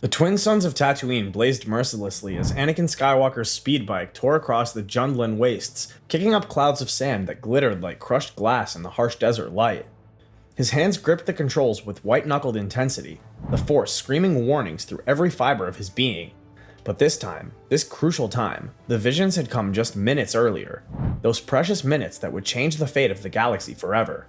The twin suns of Tatooine blazed mercilessly as Anakin Skywalker's speed bike tore across the Jundland wastes, kicking up clouds of sand that glittered like crushed glass in the harsh desert light. His hands gripped the controls with white-knuckled intensity, the Force screaming warnings through every fiber of his being. But this time, this crucial time, the visions had come just minutes earlier, those precious minutes that would change the fate of the galaxy forever.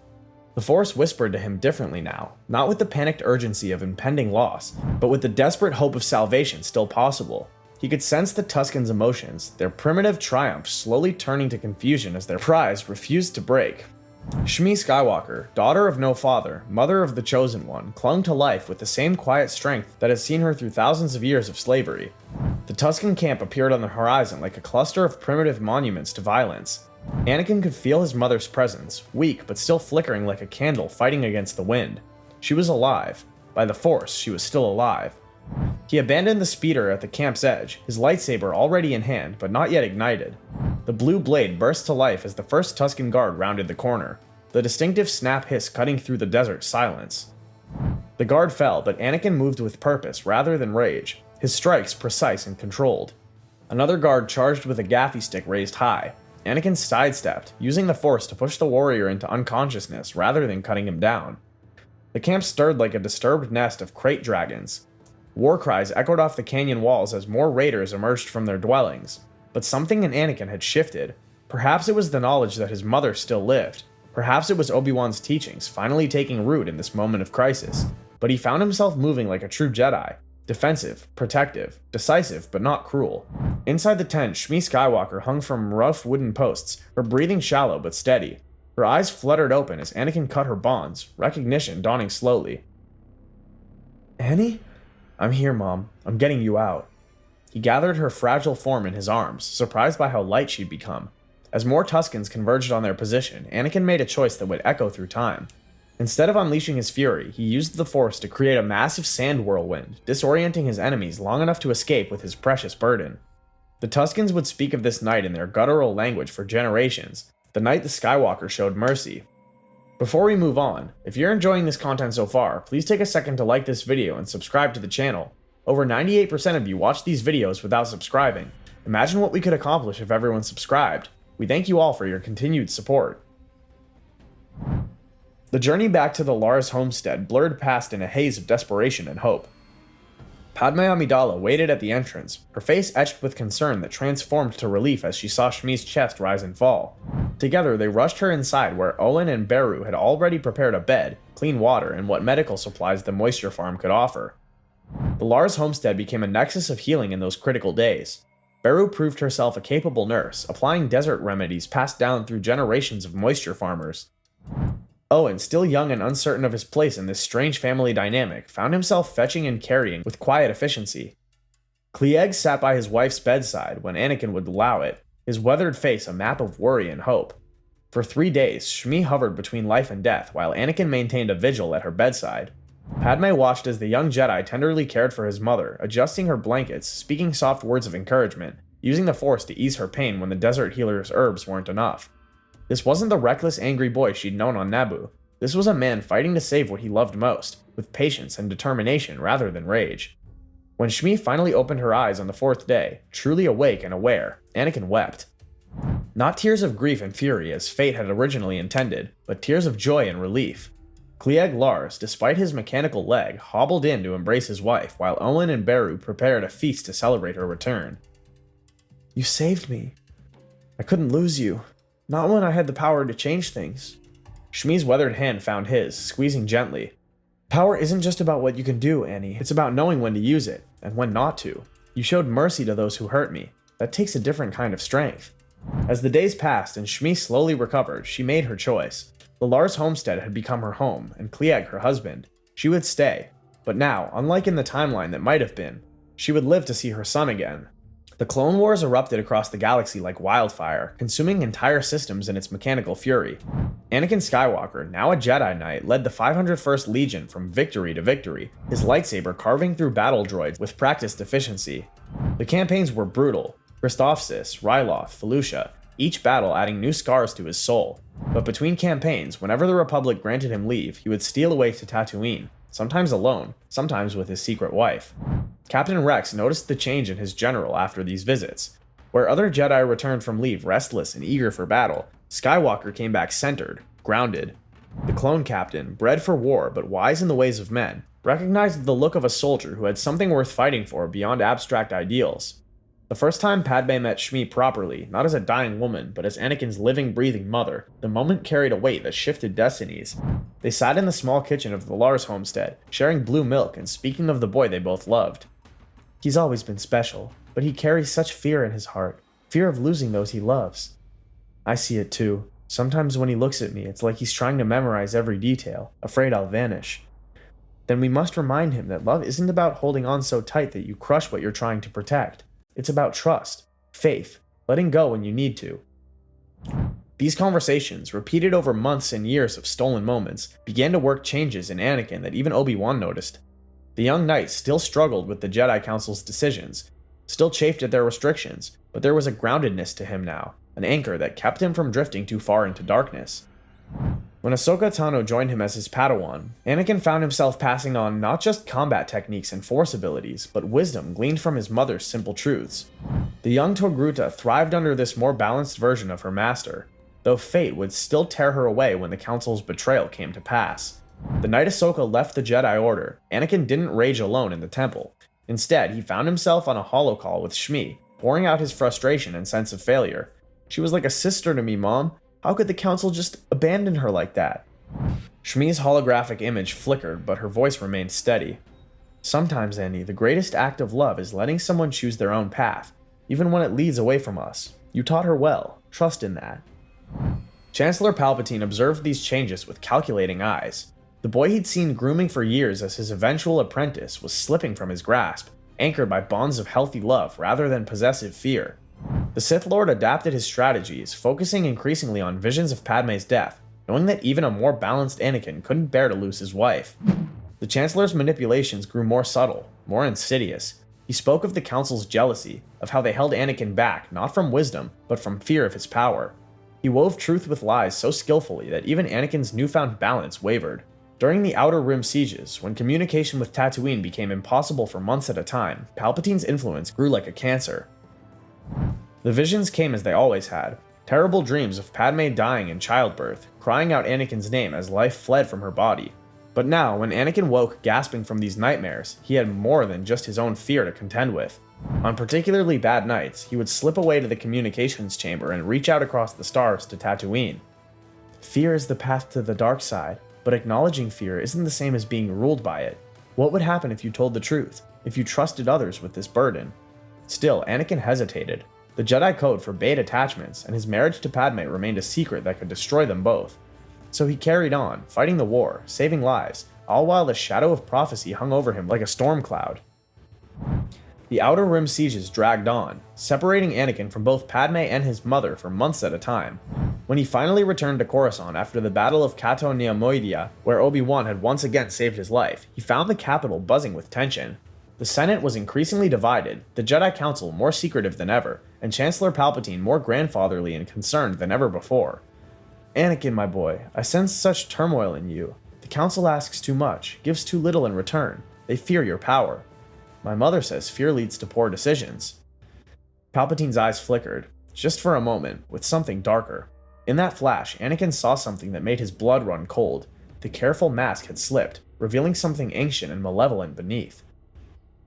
The Force whispered to him differently now, not with the panicked urgency of impending loss, but with the desperate hope of salvation still possible. He could sense the Tuskens' emotions, their primitive triumph slowly turning to confusion as their prize refused to break. Shmi Skywalker, daughter of no father, mother of the Chosen One, clung to life with the same quiet strength that has seen her through thousands of years of slavery. The Tusken camp appeared on the horizon like a cluster of primitive monuments to violence. Anakin could feel his mother's presence, weak but still flickering like a candle fighting against the wind. She was alive. By the Force, she was still alive. He abandoned the speeder at the camp's edge, his lightsaber already in hand but not yet ignited. The blue blade burst to life as the first Tusken guard rounded the corner, the distinctive snap hiss cutting through the desert silence. The guard fell, but Anakin moved with purpose rather than rage, his strikes precise and controlled. Another guard charged with a gaffi stick raised high. Anakin sidestepped, using the Force to push the warrior into unconsciousness rather than cutting him down. The camp stirred like a disturbed nest of crate dragons. War cries echoed off the canyon walls as more raiders emerged from their dwellings. But something in Anakin had shifted. Perhaps it was the knowledge that his mother still lived. Perhaps it was Obi-Wan's teachings finally taking root in this moment of crisis. But he found himself moving like a true Jedi. Defensive, protective, decisive, but not cruel. Inside the tent, Shmi Skywalker hung from rough wooden posts, her breathing shallow but steady. Her eyes fluttered open as Anakin cut her bonds, recognition dawning slowly. "Annie? I'm here, Mom. I'm getting you out." He gathered her fragile form in his arms, surprised by how light she'd become. As more Tuskens converged on their position, Anakin made a choice that would echo through time. Instead of unleashing his fury, he used the Force to create a massive sand whirlwind, disorienting his enemies long enough to escape with his precious burden. The Tuskens would speak of this night in their guttural language for generations, the night the Skywalker showed mercy. Before we move on, if you're enjoying this content so far, please take a second to like this video and subscribe to the channel. Over 98% of you watch these videos without subscribing. Imagine what we could accomplish if everyone subscribed. We thank you all for your continued support. The journey back to the Lars homestead blurred past in a haze of desperation and hope. Padme Amidala waited at the entrance, her face etched with concern that transformed to relief as she saw Shmi's chest rise and fall. Together, they rushed her inside where Owen and Beru had already prepared a bed, clean water, and what medical supplies the moisture farm could offer. The Lars homestead became a nexus of healing in those critical days. Beru proved herself a capable nurse, applying desert remedies passed down through generations of moisture farmers. Owen, still young and uncertain of his place in this strange family dynamic, found himself fetching and carrying with quiet efficiency. Cliegg sat by his wife's bedside when Anakin would allow it, his weathered face a map of worry and hope. For 3 days, Shmi hovered between life and death while Anakin maintained a vigil at her bedside. Padme watched as the young Jedi tenderly cared for his mother, adjusting her blankets, speaking soft words of encouragement, using the Force to ease her pain when the desert healer's herbs weren't enough. This wasn't the reckless, angry boy she'd known on Naboo. This was a man fighting to save what he loved most, with patience and determination rather than rage. When Shmi finally opened her eyes on the 4th day, truly awake and aware, Anakin wept. Not tears of grief and fury as fate had originally intended, but tears of joy and relief. Cliegg Lars, despite his mechanical leg, hobbled in to embrace his wife while Owen and Beru prepared a feast to celebrate her return. "You saved me. I couldn't lose you. Not when I had the power to change things." Shmi's weathered hand found his, squeezing gently. "Power isn't just about what you can do, Annie. It's about knowing when to use it, and when not to. You showed mercy to those who hurt me. That takes a different kind of strength." As the days passed and Shmi slowly recovered, she made her choice. The Lars homestead had become her home, and Cliegg her husband. She would stay. But now, unlike in the timeline that might have been, she would live to see her son again. The Clone Wars erupted across the galaxy like wildfire, consuming entire systems in its mechanical fury. Anakin Skywalker, now a Jedi Knight, led the 501st Legion from victory to victory, his lightsaber carving through battle droids with practiced efficiency. The campaigns were brutal. Christophsis, Ryloth, Felucia, each battle adding new scars to his soul. But between campaigns, whenever the Republic granted him leave, he would steal away to Tatooine, sometimes alone, sometimes with his secret wife. Captain Rex noticed the change in his general after these visits. Where other Jedi returned from leave restless and eager for battle, Skywalker came back centered, grounded. The clone captain, bred for war but wise in the ways of men, recognized the look of a soldier who had something worth fighting for beyond abstract ideals. The first time Padme met Shmi properly, not as a dying woman, but as Anakin's living, breathing mother, the moment carried a weight that shifted destinies. They sat in the small kitchen of the Lars homestead, sharing blue milk and speaking of the boy they both loved. He's always been special, but he carries such fear in his heart, fear of losing those he loves. I see it too. Sometimes when he looks at me, it's like he's trying to memorize every detail, afraid I'll vanish. Then we must remind him that love isn't about holding on so tight that you crush what you're trying to protect. It's about trust, faith, letting go when you need to. These conversations, repeated over months and years of stolen moments, began to work changes in Anakin that even Obi-Wan noticed. The young knight still struggled with the Jedi Council's decisions, still chafed at their restrictions, but there was a groundedness to him now, an anchor that kept him from drifting too far into darkness. When Ahsoka Tano joined him as his Padawan, Anakin found himself passing on not just combat techniques and force abilities, but wisdom gleaned from his mother's simple truths. The young Togruta thrived under this more balanced version of her master, though fate would still tear her away when the Council's betrayal came to pass. The night Ahsoka left the Jedi Order, Anakin didn't rage alone in the temple. Instead, he found himself on a holocall with Shmi, pouring out his frustration and sense of failure. She was like a sister to me, Mom. How could the Council just abandon her like that? Shmi's holographic image flickered, but her voice remained steady. Sometimes, Annie, the greatest act of love is letting someone choose their own path, even when it leads away from us. You taught her well. Trust in that. Chancellor Palpatine observed these changes with calculating eyes. The boy he'd seen grooming for years as his eventual apprentice was slipping from his grasp, anchored by bonds of healthy love rather than possessive fear. The Sith Lord adapted his strategies, focusing increasingly on visions of Padme's death, knowing that even a more balanced Anakin couldn't bear to lose his wife. The Chancellor's manipulations grew more subtle, more insidious. He spoke of the Council's jealousy, of how they held Anakin back not from wisdom, but from fear of his power. He wove truth with lies so skillfully that even Anakin's newfound balance wavered. During the Outer Rim sieges, when communication with Tatooine became impossible for months at a time, Palpatine's influence grew like a cancer. The visions came as they always had. Terrible dreams of Padme dying in childbirth, crying out Anakin's name as life fled from her body. But now, when Anakin woke gasping from these nightmares, he had more than just his own fear to contend with. On particularly bad nights, he would slip away to the communications chamber and reach out across the stars to Tatooine. Fear is the path to the dark side, but acknowledging fear isn't the same as being ruled by it. What would happen if you told the truth, if you trusted others with this burden? Still, Anakin hesitated. The Jedi Code forbade attachments, and his marriage to Padme remained a secret that could destroy them both. So he carried on, fighting the war, saving lives, all while the shadow of prophecy hung over him like a storm cloud. The Outer Rim sieges dragged on, separating Anakin from both Padme and his mother for months at a time. When he finally returned to Coruscant after the Battle of Cato Neimoidia, where Obi-Wan had once again saved his life, he found the capital buzzing with tension. The Senate was increasingly divided, the Jedi Council more secretive than ever, and Chancellor Palpatine more grandfatherly and concerned than ever before. Anakin, my boy, I sense such turmoil in you. The Council asks too much, gives too little in return. They fear your power. My mother says fear leads to poor decisions. Palpatine's eyes flickered, just for a moment, with something darker. In that flash, Anakin saw something that made his blood run cold. The careful mask had slipped, revealing something ancient and malevolent beneath.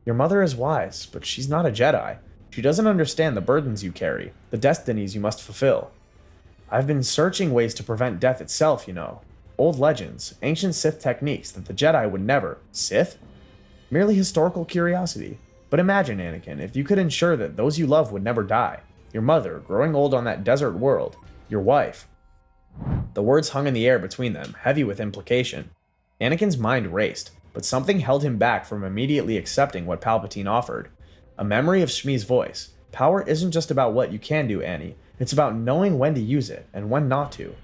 Your mother is wise, but she's not a Jedi. She doesn't understand the burdens you carry, the destinies you must fulfill. I've been searching ways to prevent death itself, you know. Old legends, ancient Sith techniques that the Jedi would never. Sith? Merely historical curiosity. But imagine, Anakin, if you could ensure that those you love would never die. Your mother, growing old on that desert world. Your wife. The words hung in the air between them, heavy with implication. Anakin's mind raced, but something held him back from immediately accepting what Palpatine offered. A memory of Shmi's voice. Power isn't just about what you can do, Annie. It's about knowing when to use it, and when not to.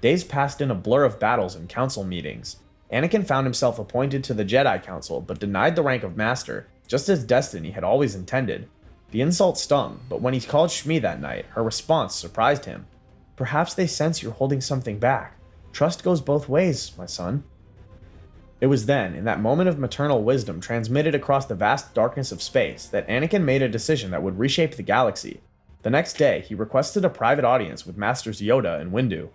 Days passed in a blur of battles and council meetings. Anakin found himself appointed to the Jedi Council, but denied the rank of Master, just as destiny had always intended. The insult stung, but when he called Shmi that night, her response surprised him. Perhaps they sense you're holding something back. Trust goes both ways, my son. It was then, in that moment of maternal wisdom transmitted across the vast darkness of space, that Anakin made a decision that would reshape the galaxy. The next day, he requested a private audience with Masters Yoda and Windu.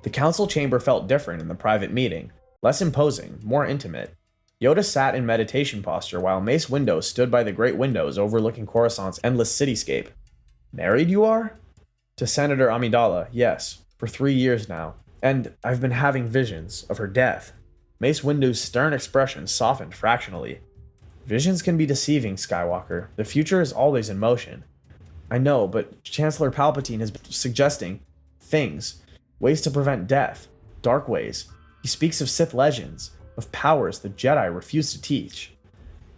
The council chamber felt different in the private meeting, less imposing, more intimate. Yoda sat in meditation posture while Mace Windu stood by the great windows overlooking Coruscant's endless cityscape. "Married you are?" "To Senator Amidala, yes, for 3 years now. And I've been having visions of her death." Mace Windu's stern expression softened fractionally. "Visions can be deceiving, Skywalker. The future is always in motion." "I know, but Chancellor Palpatine has been suggesting things, ways to prevent death, dark ways. He speaks of Sith legends, of powers the Jedi refuse to teach."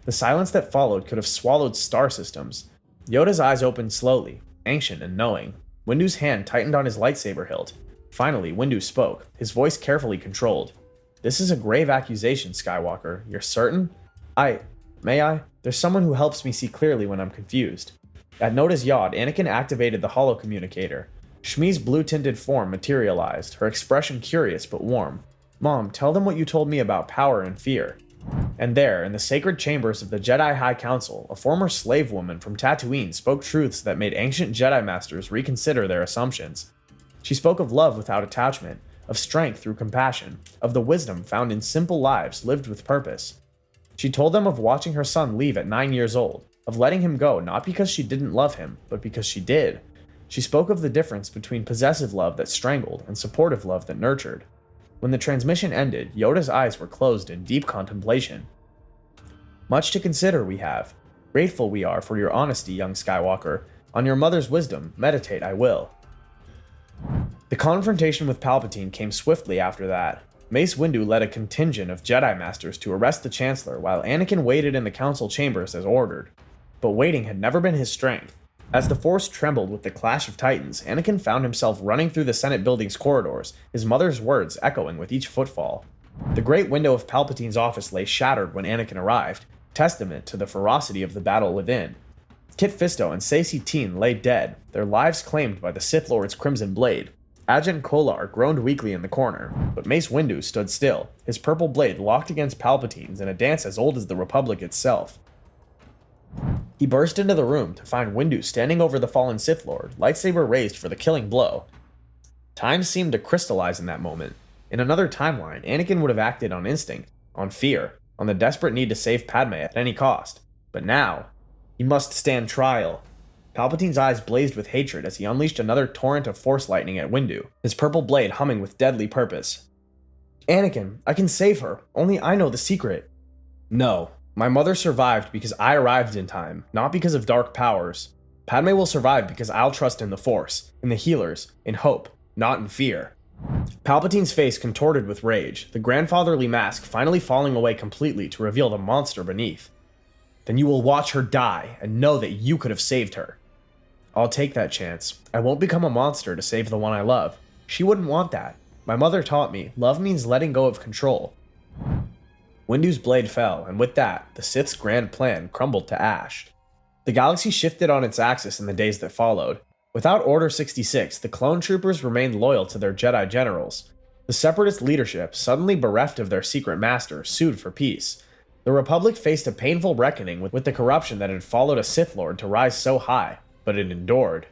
The silence that followed could have swallowed star systems. Yoda's eyes opened slowly, ancient and knowing. Windu's hand tightened on his lightsaber hilt. Finally, Windu spoke, his voice carefully controlled. "This is a grave accusation, Skywalker. You're certain?" May I? There's someone who helps me see clearly when I'm confused." At Noda's yacht, Anakin activated the holocommunicator. Shmi's blue-tinted form materialized, her expression curious but warm. "Mom, tell them what you told me about power and fear." And there, in the sacred chambers of the Jedi High Council, a former slave woman from Tatooine spoke truths that made ancient Jedi Masters reconsider their assumptions. She spoke of love without attachment, of strength through compassion, of the wisdom found in simple lives lived with purpose. She told them of watching her son leave at 9 years old, of letting him go not because she didn't love him, but because she did. She spoke of the difference between possessive love that strangled and supportive love that nurtured. When the transmission ended, Yoda's eyes were closed in deep contemplation. "Much to consider we have. Grateful we are for your honesty, young Skywalker. On your mother's wisdom, meditate I will." The confrontation with Palpatine came swiftly after that. Mace Windu led a contingent of Jedi Masters to arrest the Chancellor, while Anakin waited in the council chambers as ordered. But waiting had never been his strength. As the Force trembled with the clash of titans, Anakin found himself running through the Senate building's corridors, his mother's words echoing with each footfall. The great window of Palpatine's office lay shattered when Anakin arrived, testament to the ferocity of the battle within. Kit Fisto and Saesee Tiin lay dead, their lives claimed by the Sith Lord's crimson blade. Ajahn Kolar groaned weakly in the corner, but Mace Windu stood still, his purple blade locked against Palpatine's in a dance as old as the Republic itself. He burst into the room to find Windu standing over the fallen Sith Lord, lightsaber raised for the killing blow. Time seemed to crystallize in that moment. In another timeline, Anakin would have acted on instinct, on fear, on the desperate need to save Padme at any cost. But now, he must stand trial. Palpatine's eyes blazed with hatred as he unleashed another torrent of Force lightning at Windu, his purple blade humming with deadly purpose. "Anakin, I can save her. Only I know the secret." "No. My mother survived because I arrived in time, not because of dark powers. Padme will survive because I'll trust in the Force, in the healers, in hope, not in fear." Palpatine's face contorted with rage, the grandfatherly mask finally falling away completely to reveal the monster beneath. "Then you will watch her die and know that you could have saved her." "I'll take that chance. I won't become a monster to save the one I love. She wouldn't want that. My mother taught me, love means letting go of control." Windu's blade fell, and with that, the Sith's grand plan crumbled to ash. The galaxy shifted on its axis in the days that followed. Without Order 66, the clone troopers remained loyal to their Jedi generals. The Separatist leadership, suddenly bereft of their secret master, sued for peace. The Republic faced a painful reckoning with the corruption that had followed a Sith Lord to rise so high, but it endured.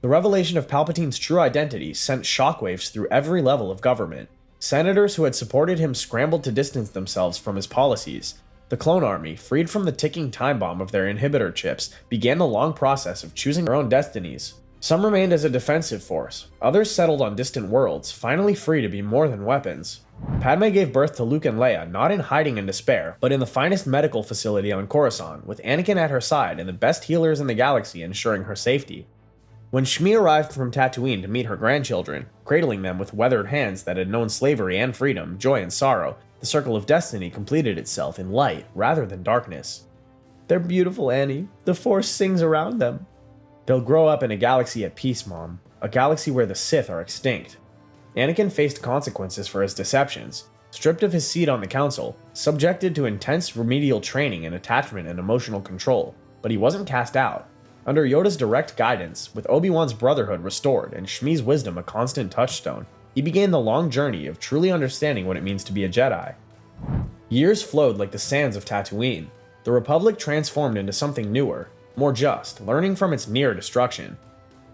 The revelation of Palpatine's true identity sent shockwaves through every level of government. Senators who had supported him scrambled to distance themselves from his policies. The clone army, freed from the ticking time bomb of their inhibitor chips, began the long process of choosing their own destinies. Some remained as a defensive force, others settled on distant worlds, finally free to be more than weapons. Padme gave birth to Luke and Leia not in hiding and despair, but in the finest medical facility on Coruscant, with Anakin at her side and the best healers in the galaxy ensuring her safety. When Shmi arrived from Tatooine to meet her grandchildren, cradling them with weathered hands that had known slavery and freedom, joy and sorrow, the circle of destiny completed itself in light rather than darkness. "They're beautiful, Annie. The Force sings around them." "They'll grow up in a galaxy at peace, Mom. A galaxy where the Sith are extinct." Anakin faced consequences for his deceptions. Stripped of his seat on the council, subjected to intense remedial training in attachment and emotional control, but he wasn't cast out. Under Yoda's direct guidance, with Obi-Wan's brotherhood restored and Shmi's wisdom a constant touchstone, he began the long journey of truly understanding what it means to be a Jedi. Years flowed like the sands of Tatooine. The Republic transformed into something newer, more just, learning from its near destruction.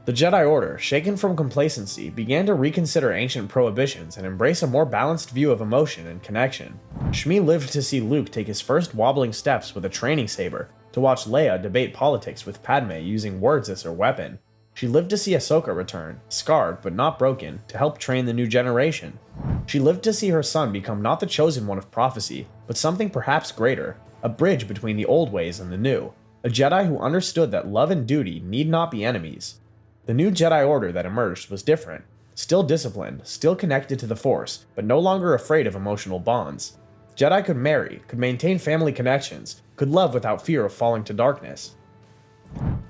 The Jedi Order, shaken from complacency, began to reconsider ancient prohibitions and embrace a more balanced view of emotion and connection. Shmi lived to see Luke take his first wobbling steps with a training saber, to watch Leia debate politics with Padme using words as her weapon. She lived to see Ahsoka return, scarred but not broken, to help train the new generation. She lived to see her son become not the chosen one of prophecy, but something perhaps greater, a bridge between the old ways and the new, a Jedi who understood that love and duty need not be enemies. The new Jedi Order that emerged was different, still disciplined, still connected to the Force, but no longer afraid of emotional bonds. Jedi could marry, could maintain family connections, could love without fear of falling to darkness.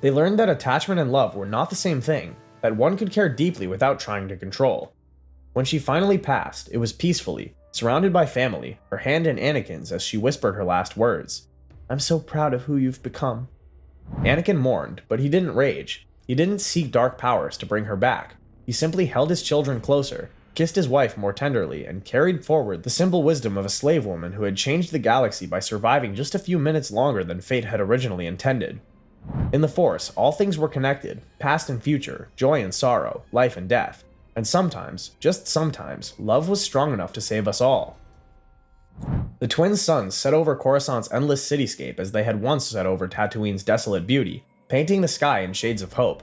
They learned that attachment and love were not the same thing, that one could care deeply without trying to control. When she finally passed, it was peacefully, surrounded by family, her hand in Anakin's as she whispered her last words. "I'm so proud of who you've become." Anakin mourned, but he didn't rage. He didn't seek dark powers to bring her back. He simply held his children closer, kissed his wife more tenderly, and carried forward the simple wisdom of a slave woman who had changed the galaxy by surviving just a few minutes longer than fate had originally intended. In the Force, all things were connected, past and future, joy and sorrow, life and death. And sometimes, just sometimes, love was strong enough to save us all. The twin suns set over Coruscant's endless cityscape as they had once set over Tatooine's desolate beauty, painting the sky in shades of hope.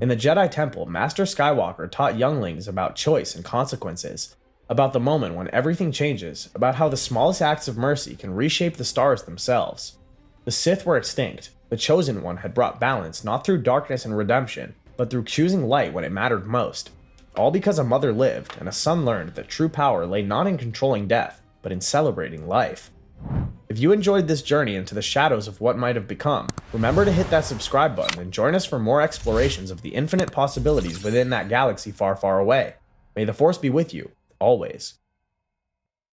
In the Jedi Temple, Master Skywalker taught younglings about choice and consequences, about the moment when everything changes, about how the smallest acts of mercy can reshape the stars themselves. The Sith were extinct. The Chosen One had brought balance not through darkness and redemption, but through choosing light when it mattered most. All because a mother lived and a son learned that true power lay not in controlling death, but in celebrating life. If you enjoyed this journey into the shadows of what might have become, remember to hit that subscribe button and join us for more explorations of the infinite possibilities within that galaxy far, far away. May the Force be with you, always.